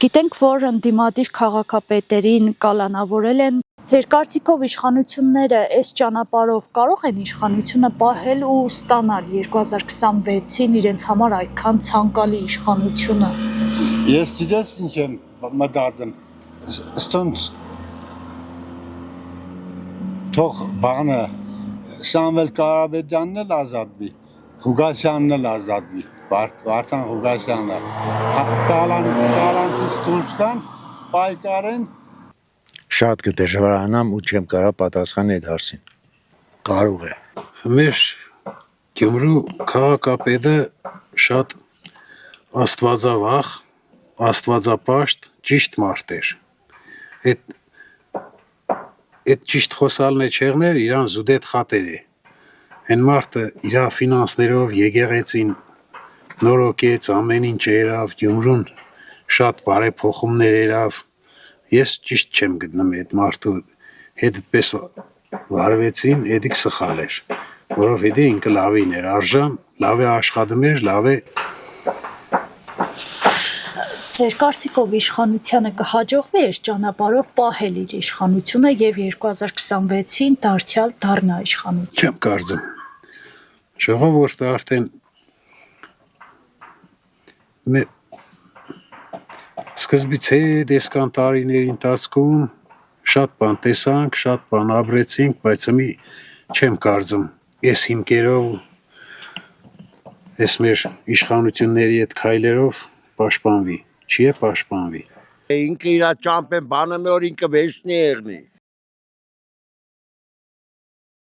Գիտենք, որ ընդդիմադիր քաղաքապետերին կալանավորել են։ Ձեր կարծիքով իշխանությունները այս ճանապարհով կարող են իշխանությունը պահել ու ստանալ 2026-ին իրենց համար այդքան ցանկալի իշխանությունը։ Ես դες ինչ եմ մտածում, ստոնց թող բանը Սամվել Կարապետյանն էլ ազատվի, Ղուկասյանն էլ ազատվի, Վարդան Ղուկասյանն կալանից դուրս գան, պայքարեն։ Շատ կդժվարանամ ու չեմ կարող պատասխանել այդ հարցին։ Կարող է։ Մեր Գյումրու քաղաքապետը շատ աստվածավախ, աստվածապաշտ, ճիշտ մարդ էր։ Այդ ճիշտ խոսալն է չեղներ, իրան զուդետ խատեր է։ Այն մարդը իր ֆինանսներով եկեղեցին նորոգեց, ամեն ինչ երավ, Գյումրուն շատ բարեփոխումներ երավ։ Ես ճիշտ չեմ գտնում այդ մարդու հետ այդպես վարվեցին, էդիկ սխալ էր, որովհետեւ ինքը լավին էր արժան, լավ է աշխատում էր, լավ է։ Ձեր կարծիքով իշխանությանը կհաջողվի այս ճանապարհով պահել իր իշխանությունը եւ 2026-ին դարձյալ դառնա իշխանություն։ Չեմ կարծում։ Ժողովուրդը արդեն սկզբից դեսկան տարիների ընթացքում շատ բան տեսանք, շատ բան ապրեցինք, բայց հիմի չեմ կարծում այս հիմքերով, այս մեր իշխանությունների այդ քայլերով պաշտպանվի, չի է պաշտպանվի։ Ինքը իր ճամփեն բանը մեր ինքը վեճնի եղնի։